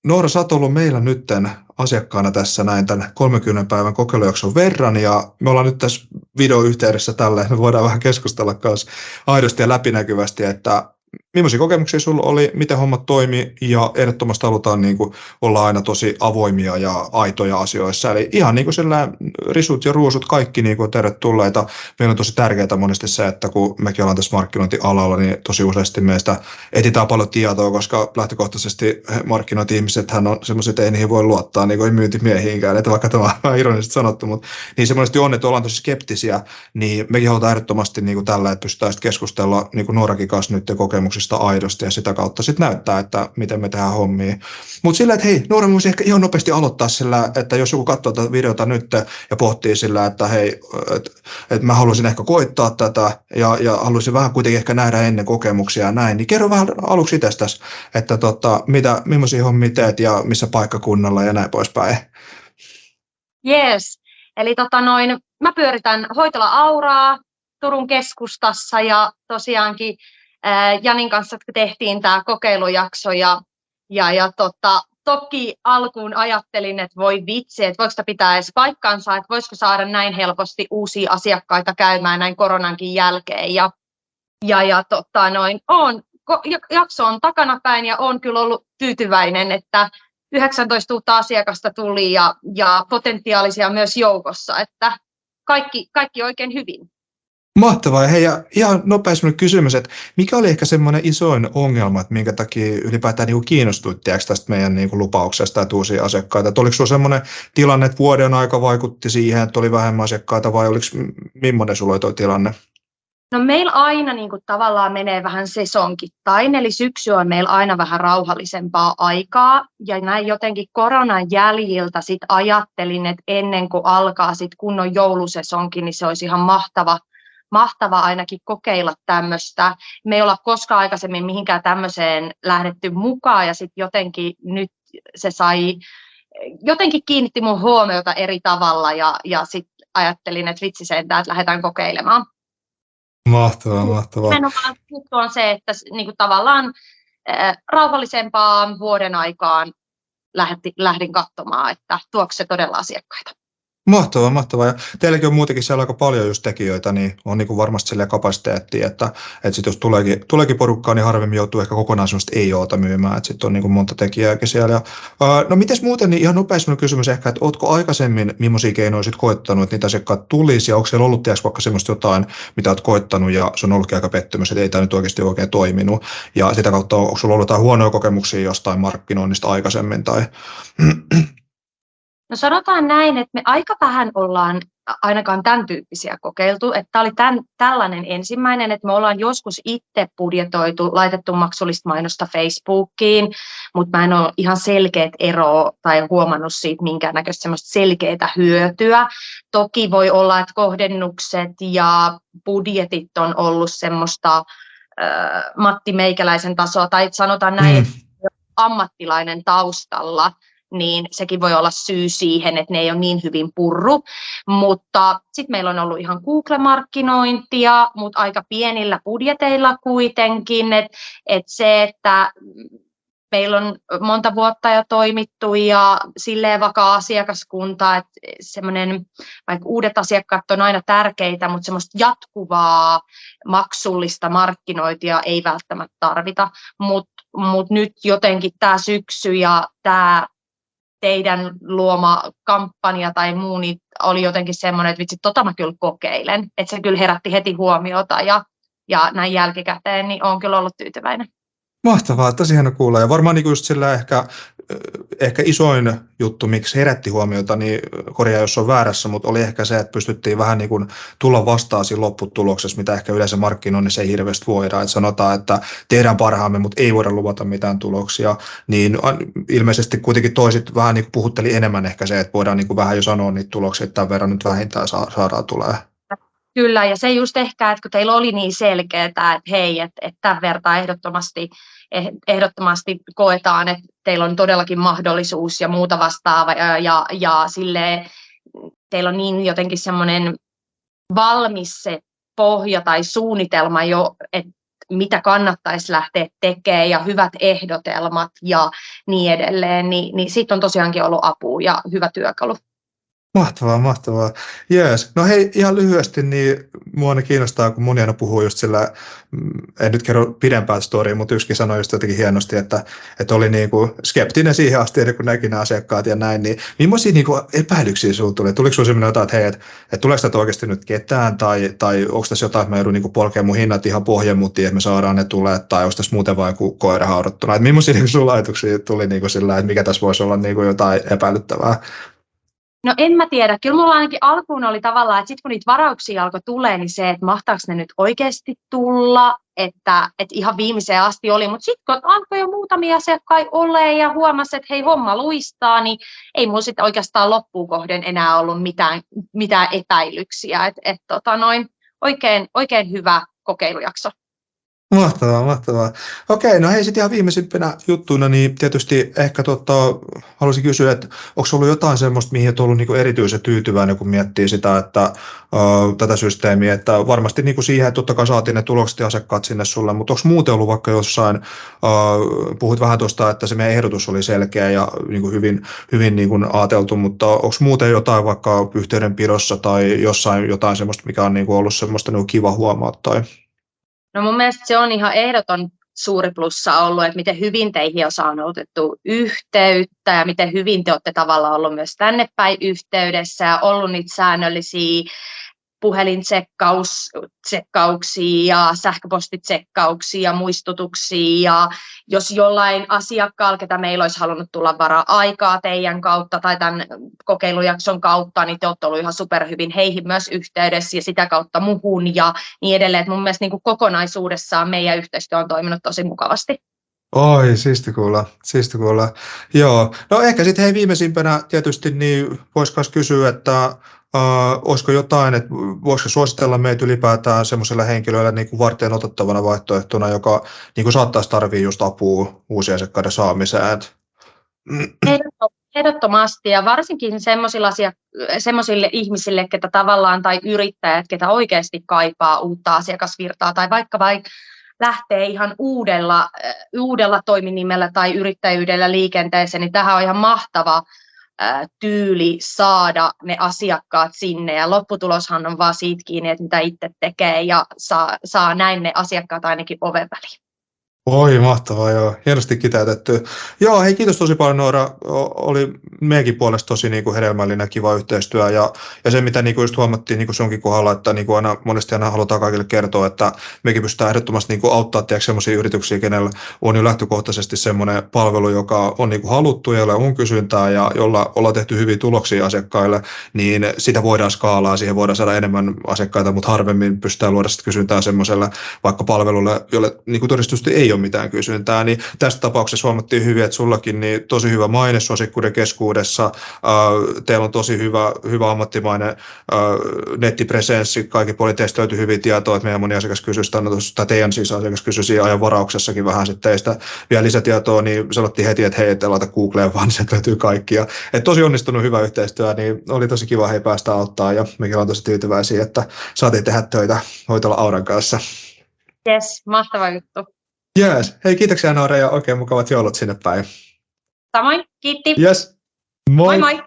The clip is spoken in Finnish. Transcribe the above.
Noora, sä oot ollut meillä nytten asiakkaana tässä näin tämän 30 päivän kokeilujakson verran ja me ollaan nyt tässä videoyhteydessä tällä, me voidaan vähän keskustella kanssa aidosti ja läpinäkyvästi, että millaisia kokemuksia sulla oli, miten hommat toimi ja ehdottomasti halutaan niin kuin olla aina tosi avoimia ja aitoja asioissa. Eli ihan niin kuin sillä risut ja ruusut kaikki niin kuin tervetulleita. Meillä on tosi tärkeää monesti se, että kun mekin ollaan tässä markkinointialalla, niin tosi useasti meistä etsitään paljon tietoa, koska lähtökohtaisesti markkinointi-ihmisethän on semmoisia, että ei niihin voi luottaa, niin kuin ei myyntimiehiinkään, että vaikka tämä on vähän ironisesti sanottu, mutta niin semmoisesti on, että ollaan tosi skeptisiä, niin mekin halutaan ehdottomasti niin kuin tällä, että pystytään sitten keskustella niin kuin Noorakin kanssa nyt kokemuksista aidosti ja sitä kautta sitten näyttää, että miten me tehdään hommia. Mutta sillä, että hei, Noora voisi ehkä ihan nopeasti aloittaa sillä, että jos joku katsoo tätä videota nyt ja pohtii sillä, että hei, että mä haluaisin ehkä koittaa tätä ja haluaisin vähän kuitenkin ehkä nähdä ennen kokemuksia ja näin, niin kerro vähän aluksi itsestäsi, että millaisia hommia teet ja missä paikkakunnalla ja näin poispäin. Yes, eli mä pyöritän Hoitola Auraa Turun keskustassa ja tosiaankin Janin kanssa tehtiin tämä kokeilujakso ja toki alkuun ajattelin, että voi vitsi, että voiko sitä pitää edes paikkansa, että voisiko saada näin helposti uusia asiakkaita käymään näin koronankin jälkeen jakso on takanapäin ja olen kyllä ollut tyytyväinen, että 19 uutta asiakasta tuli ja potentiaalisia myös joukossa, että kaikki oikein hyvin. Mahtavaa. Hei, ja ihan nopea kysymys, että mikä oli ehkä semmoinen isoin ongelma, että minkä takia ylipäätään niin kiinnostuit tästä meidän niin kuin lupauksesta, että uusia asiakkaita? Että oliko sinulla semmoinen tilanne, että vuoden aika vaikutti siihen, että oli vähemmän asiakkaita vai millainen sulla oli tuo tilanne? No meillä aina niin kuin tavallaan menee vähän sesonkittain, eli syksy on meillä aina vähän rauhallisempaa aikaa, ja näin jotenkin koronan jäljiltä sit ajattelin, että ennen kuin alkaa sit kunnon joulusesonki, niin se olisi ihan mahtava ainakin kokeilla tämmöistä. Me ei olla koskaan aikaisemmin mihinkään tämmöiseen lähdetty mukaan, ja sitten jotenkin nyt se jotenkin kiinnitti mun huomiota eri tavalla, ja sitten ajattelin, että vitsi sentään, että lähdetään kokeilemaan. Mahtavaa. Nimenomaan juttu on se, että niinku tavallaan rauhallisempaan vuoden aikaan lähdin katsomaan, että tuoko se todella asiakkaita. Mahtavaa. Ja teilläkin on muutenkin siellä aika paljon just tekijöitä, niin on niin kuin varmasti silleen kapasiteettia, että sitten jos tuleekin porukkaa, niin harvemmin joutuu ehkä kokonaan semmoista ei-oota myymään, että sitten on niin kuin monta tekijääkin siellä. Ja, no mites muuten, niin ihan nopeasti kysymys ehkä, että ootko aikaisemmin millaisia keinoja sit koittanut, että niitä asiakkaat tulisi, ja onko siellä ollut vaikka semmoista jotain, mitä olet koittanut, ja se on ollutkin aika pettymys, että ei tämä nyt oikeasti oikein toiminut, ja sitä kautta onko sulla ollut jotain huonoja kokemuksia jostain markkinoinnista aikaisemmin, tai... No sanotaan näin, että me aika vähän ollaan ainakaan tämän tyyppisiä kokeiltu, että tämä oli tällainen ensimmäinen, että me ollaan joskus itse budjetoitu, laitettu maksullista mainosta Facebookiin, mutta mä en ole ihan selkeät eroa tai huomannut siitä minkäännäköistä semmoista selkeää hyötyä. Toki voi olla, että kohdennukset ja budjetit on ollut semmoista Matti Meikäläisen tasoa, tai sanotaan näin, että ammattilainen taustalla, niin sekin voi olla syy siihen, että ne ei ole niin hyvin purru. Mutta sitten meillä on ollut ihan Google-markkinointia, mutta aika pienillä budjeteilla kuitenkin. Että meillä on monta vuotta jo toimittu ja silleen vakaa asiakaskunta, että semmoinen, vaikka uudet asiakkaat on aina tärkeitä, mutta semmoista jatkuvaa maksullista markkinointia ei välttämättä tarvita. Mutta nyt jotenkin tämä syksy ja tämä teidän luoma kampanja tai muu, niin oli jotenkin semmoinen, että vitsi, mä kyllä kokeilen. Että se kyllä herätti heti huomiota ja näin jälkikäteen, niin olen kyllä ollut tyytyväinen. Mahtavaa, tosi hieno kuulla. Ja varmaan niin just sillä ehkä isoin juttu, miksi herätti huomiota, niin korjaa jos on väärässä, mutta oli ehkä se, että pystyttiin vähän niin kuin tulla vastaan siinä lopputuloksessa, mitä ehkä yleensä markkinoinnissa ei hirveästi voida. Että sanotaan, että tehdään parhaamme, mutta ei voida luvata mitään tuloksia. Niin ilmeisesti kuitenkin toiset vähän niin kuin puhutteli enemmän ehkä se, että voidaan niin kuin vähän jo sanoa niitä tuloksia, että tämän verran nyt vähintään saadaan tulee. Kyllä, ja se just ehkä, että kun teillä oli niin selkeää, että hei, että tämän verran ehdottomasti koetaan, että teillä on todellakin mahdollisuus ja muuta vastaavaa, ja silleen teillä on niin jotenkin semmoinen valmis se pohja tai suunnitelma jo, että mitä kannattaisi lähteä tekemään ja hyvät ehdotelmat ja niin edelleen, niin siitä on tosiaankin ollut apua ja hyvä työkalu. Mahtavaa, mahtavaa. Jees. No hei, ihan lyhyesti, niin mua ne kiinnostaa, kun moni aina puhuu just sillä, en nyt kerro pidempää storya, mutta yksikin sanoi just jotenkin hienosti, että oli niinku skeptinen siihen asti, kun näki nämä asiakkaat ja näin, niin millaisia niinku epäilyksiä sinulle tuli? Tuliko sinulle sellainen jotain, että hei, että tuleeko tätä oikeasti nyt ketään, tai onko tässä jotain, että mä joudun niinku polkemaan mun hinnat ihan pohjemuttiin, että me saadaan ne tulee, tai onko tässä muuten vain kuin koira haudattuna? Että millaisia niinku sun ajatuksia tuli niinku sillä, että mikä tässä voisi olla niinku jotain epäilyttävää? No en mä tiedä. Kyllä mulla ainakin alkuun oli tavallaan, että sitten kun niitä varauksia alkoi tulee, niin se, että mahtaako ne nyt oikeasti tulla, että ihan viimeiseen asti oli. Mutta sitten kun alkoi jo muutamia asiakkaita ole ja huomasi, että hei homma luistaa, niin ei mulla sitten oikeastaan loppuun kohden enää ollut mitään epäilyksiä. Oikein hyvä kokeilujakso. Mahtavaa, mahtavaa. Okei, no hei, sitten ihan viimeisimpänä juttuna, niin tietysti ehkä haluaisin kysyä, että onko ollut jotain semmoista, mihin et ollut niinku erityisen tyytyväinen, kun miettii sitä, että tätä systeemiä, että varmasti niinku siihen, että totta kai saatiin ne tulokset ja asiakkaat sinne sulle, mutta onko muuten ollut vaikka jossain, puhuit vähän tuosta, että se meidän ehdotus oli selkeä ja niinku hyvin niinku ajateltu, mutta onko muuten jotain vaikka yhteydenpidossa tai jossain jotain semmoista, mikä on niinku ollut semmoista niinku kiva huomauttaa? No mun mielestä se on ihan ehdoton suuri plussa ollut, että miten hyvin teihin on saanut otettua yhteyttä ja miten hyvin te olette tavallaan ollut myös tänne päin yhteydessä ja ollut niitä säännöllisiä puhelintsekkauksia ja sähköpostitsekkauksia ja muistutuksia. Ja jos jollain asiakkaalla, ketä meillä olisi halunnut tulla varaa aikaa teidän kautta tai tämän kokeilujakson kautta, niin te olette olleet ihan superhyvin heihin myös yhteydessä ja sitä kautta muhun ja niin edelleen. Että mun mielestä niin kuin kokonaisuudessaan meidän yhteistyö on toiminut tosi mukavasti. Oi, siisti kuulla, siisti kuulla. Joo, no ehkä sitten hei viimeisimpänä tietysti niin voisi myös kysyä, että olisiko jotain, että voisiko suositella meitä ylipäätään semmoiselle henkilölle niin kuin varten otettavana vaihtoehtona, joka niin kuin saattaisi tarvitse just apua uusien asiakkaiden saamiseen? Ehdottomasti ja varsinkin semmoisille ihmisille, ketä tavallaan tai yrittäjät, ketä oikeasti kaipaa uutta asiakasvirtaa tai vaikka lähtee ihan uudella toiminimellä tai yrittäjyydellä liikenteeseen, niin tähän on ihan mahtava tyyli saada ne asiakkaat sinne ja lopputuloshan on vaan siitä kiinni, että mitä itse tekee ja saa näin ne asiakkaat ainakin oven väliin. Oi, mahtavaa, joo. Hienosti kiteytetty. Joo, hei, kiitos tosi paljon, Noora. Oli meidänkin puolesta tosi niin kuin hedelmällinen, kiva yhteistyö. Ja se, mitä niin kuin just huomattiin niin kuin sunkin kohdalla, että niin kuin monesti aina halutaan kaikille kertoa, että mekin pystytään ehdottomasti niin kuin auttaa sellaisia yrityksiä, kenellä on jo lähtökohtaisesti semmoinen palvelu, joka on niin kuin haluttu, jolla on kysyntää ja jolla ollaan tehty hyviä tuloksia asiakkaille, niin sitä voidaan skaalaa, siihen voidaan saada enemmän asiakkaita, mutta harvemmin pystytään luoda sitä kysyntää semmoiselle vaikka palvelulle, jolle niin kuin todistusti ei ole mitään kysyntää, niin tässä tapauksessa huomattiin hyvin, että sullakin niin tosi hyvä maine suosikkuuden keskuudessa, teillä on tosi hyvä ammattimainen nettipresenssi, kaikki puolin teistä löytyy hyviä tietoa, että meidän moni asiakas kysyisi, tai teidän siis asiakas kysyisi ajan varauksessakin vähän sitten teistä vielä lisätietoa, niin sanottiin heti, että hei, et laita Googleen, vaan sieltä löytyy kaikkia. Että tosi onnistunut hyvä yhteistyö, niin oli tosi kiva hei päästä auttaa, ja mekin ollaan tosi tyytyväisiä, että saatiin tehdä töitä Hoitola Auran kanssa. Jes, mahtava juttu. Jees. Hei, kiitoksia Noora ja oikein mukavat joulut sinne päin. Samoin, kiitti. Yes. Moi. Moi moi.